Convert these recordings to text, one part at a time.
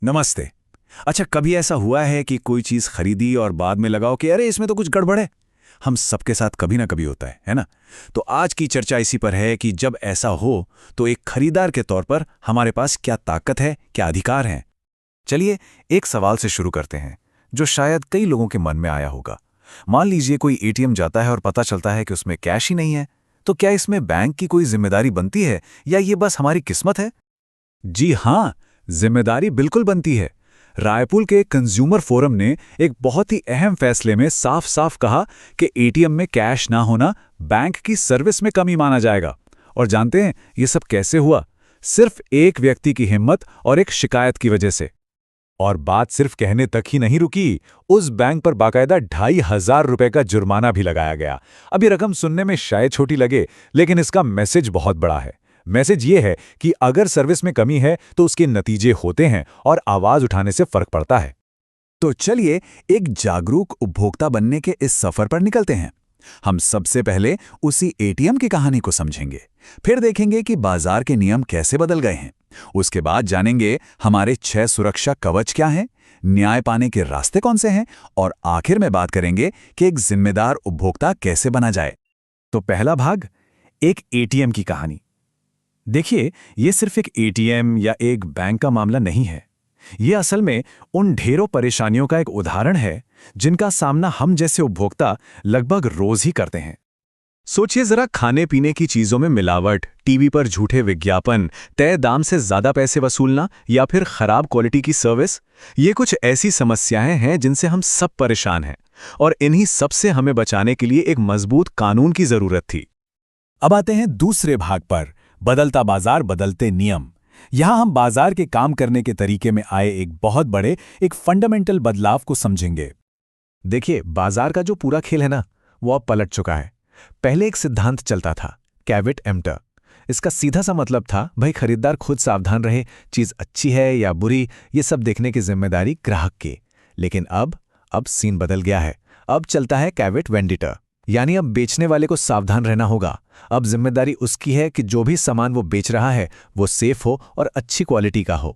नमस्ते। अच्छा, कभी ऐसा हुआ है कि कोई चीज़ खरीदी और बाद में लगाओ कि अरे इसमें तो कुछ गड़बड़ है। हम सबके साथ कभी ना कभी होता है ना? तो आज की चर्चा इसी पर है कि जब ऐसा हो तो एक खरीदार के तौर पर हमारे पास क्या ताकत है, क्या अधिकार हैं। चलिए एक सवाल से शुरू करते हैं जो शायद कई लोगों के मन में आया होगा। मान लीजिए कोई एटीएम जाता है और पता चलता है कि उसमें कैश ही नहीं है, तो क्या इसमें बैंक की कोई जिम्मेदारी बनती है या ये बस हमारी किस्मत है? जी हाँ, जिम्मेदारी बिल्कुल बनती है। रायपुर के कंज्यूमर फोरम ने एक बहुत ही अहम फैसले में साफ साफ कहा कि एटीएम में कैश ना होना बैंक की सर्विस में कमी माना जाएगा। और जानते हैं ये सब कैसे हुआ? सिर्फ एक व्यक्ति की हिम्मत और एक शिकायत की वजह से। और बात सिर्फ कहने तक ही नहीं रुकी, उस बैंक पर बाकायदा 2,500 रुपए का जुर्माना भी लगाया गया। अब ये रकम सुनने में शायद छोटी लगे, लेकिन इसका मैसेज बहुत बड़ा है। मैसेज ये है कि अगर सर्विस में कमी है तो उसके नतीजे होते हैं और आवाज उठाने से फर्क पड़ता है। तो चलिए एक जागरूक उपभोक्ता बनने के इस सफर पर निकलते हैं। हम सबसे पहले उसी एटीएम की कहानी को समझेंगे, फिर देखेंगे कि बाजार के नियम कैसे बदल गए हैं। उसके बाद जानेंगे हमारे 6 सुरक्षा कवच क्या हैं, न्याय पाने के रास्ते कौन से हैं, और आखिर में बात करेंगे कि एक जिम्मेदार उपभोक्ता कैसे बना जाए। तो पहला भाग, एक एटीएम की कहानी। देखिए, ये सिर्फ एक एटीएम या एक बैंक का मामला नहीं है। ये असल में उन ढेरों परेशानियों का एक उदाहरण है जिनका सामना हम जैसे उपभोक्ता लगभग रोज ही करते हैं। सोचिए जरा, खाने पीने की चीजों में मिलावट, टीवी पर झूठे विज्ञापन, तय दाम से ज्यादा पैसे वसूलना या फिर खराब क्वालिटी की सर्विस। ये कुछ ऐसी समस्याएं हैं जिनसे हम सब परेशान हैं, और इन्हीं सब से हमें बचाने के लिए एक मजबूत कानून की जरूरत थी। अब आते हैं दूसरे भाग पर, बदलता बाजार बदलते नियम। यहां हम बाजार के काम करने के तरीके में आए एक बहुत बड़े, एक फंडामेंटल बदलाव को समझेंगे। देखिए, बाजार का जो पूरा खेल है ना, वो अब पलट चुका है। पहले एक सिद्धांत चलता था, कैवेट एम्प्टर। इसका सीधा सा मतलब था, भाई खरीदार खुद सावधान रहे, चीज अच्छी है या बुरी ये सब देखने की जिम्मेदारी ग्राहक की। लेकिन अब सीन बदल गया है। अब चलता है कैवेट वेंडिटर, यानी अब बेचने वाले को सावधान रहना होगा। अब जिम्मेदारी उसकी है कि जो भी सामान वो बेच रहा है वो सेफ हो और अच्छी क्वालिटी का हो।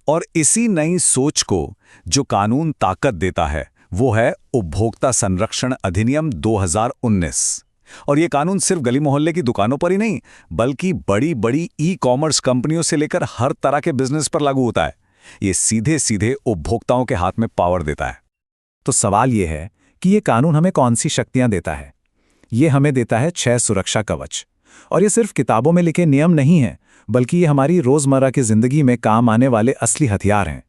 और इसी नई सोच को जो कानून ताकत देता है वो है उपभोक्ता संरक्षण अधिनियम 2019। और ये कानून सिर्फ गली मोहल्ले की दुकानों पर ही नहीं, बल्कि बड़ी बड़ी ई कॉमर्स कंपनियों से लेकर हर तरह के बिजनेस पर लागू होता है। ये सीधे सीधे उपभोक्ताओं के हाथ में पावर देता है। तो सवाल ये है कि ये कानून हमें कौन सी शक्तियां देता है? ये हमें देता है 6 सुरक्षा कवच। और ये सिर्फ किताबों में लिखे नियम नहीं हैं, बल्कि ये हमारी रोजमर्रा की जिंदगी में काम आने वाले असली हथियार हैं।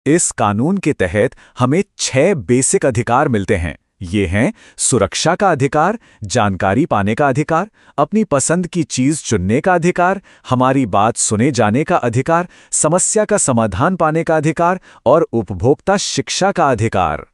इस कानून के तहत हमें 6 बेसिक अधिकार मिलते हैं। ये हैं सुरक्षा का अधिकार, जानकारी पाने का अधिकार, अपनी पसंद की चीज चुनने का अधिकार, हमारी बात सुने जाने का अधिकार, समस्या का समाधान पाने का अधिकार और उपभोक्ता शिक्षा का अधिकार।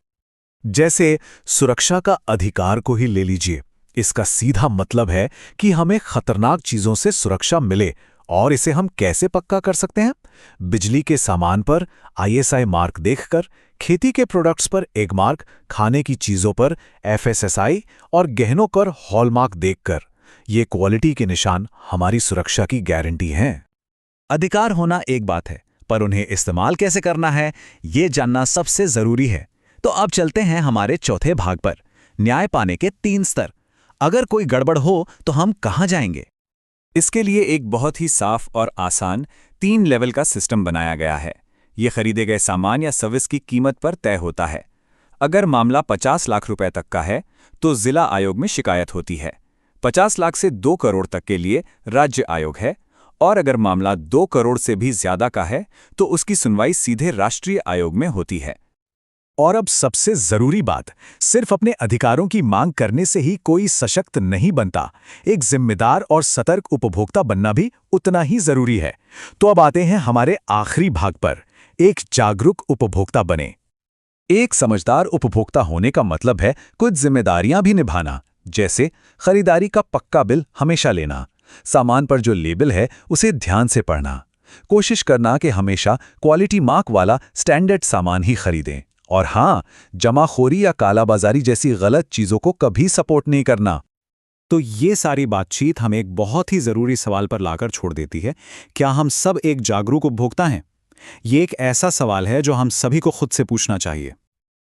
जैसे सुरक्षा का अधिकार को ही ले लीजिए। इसका सीधा मतलब है कि हमें खतरनाक चीजों से सुरक्षा मिले। और इसे हम कैसे पक्का कर सकते हैं? बिजली के सामान पर आईएसआई मार्क देखकर, खेती के प्रोडक्ट्स पर एग मार्क, खाने की चीजों पर एफएसएसआई और गहनों पर हॉलमार्क देखकर। ये क्वालिटी के निशान हमारी सुरक्षा की गारंटी हैं। अधिकार होना एक बात है, पर उन्हें इस्तेमाल कैसे करना है ये जानना सबसे जरूरी है। तो अब चलते हैं हमारे चौथे भाग पर, न्याय पाने के 3 स्तर। अगर कोई गड़बड़ हो तो हम कहां जाएंगे? इसके लिए एक बहुत ही साफ और आसान 3 लेवल का सिस्टम बनाया गया है। ये खरीदे गए सामान या सर्विस की कीमत पर तय होता है। अगर मामला 50 लाख रुपए तक का है तो जिला आयोग में शिकायत होती है। 50 लाख से 2 करोड़ तक के लिए राज्य आयोग है, और अगर मामला 2 करोड़ से भी ज्यादा का है तो उसकी सुनवाई सीधे राष्ट्रीय आयोग में होती है। और अब सबसे जरूरी बात, सिर्फ अपने अधिकारों की मांग करने से ही कोई सशक्त नहीं बनता। एक जिम्मेदार और सतर्क उपभोक्ता बनना भी उतना ही जरूरी है। तो अब आते हैं हमारे आखिरी भाग पर, एक जागरूक उपभोक्ता बने। एक समझदार उपभोक्ता होने का मतलब है कुछ जिम्मेदारियां भी निभाना, जैसे खरीदारी का पक्का बिल हमेशा लेना, सामान पर जो लेबल है उसे ध्यान से पढ़ना, कोशिश करना कि हमेशा क्वालिटी मार्क वाला स्टैंडर्ड सामान ही खरीदें, और हाँ, जमाखोरी या कालाबाजारी जैसी गलत चीजों को कभी सपोर्ट नहीं करना। तो ये सारी बातचीत हमें एक बहुत ही जरूरी सवाल पर लाकर छोड़ देती है, क्या हम सब एक जागरूक उपभोक्ता हैं? ये एक ऐसा सवाल है जो हम सभी को खुद से पूछना चाहिए।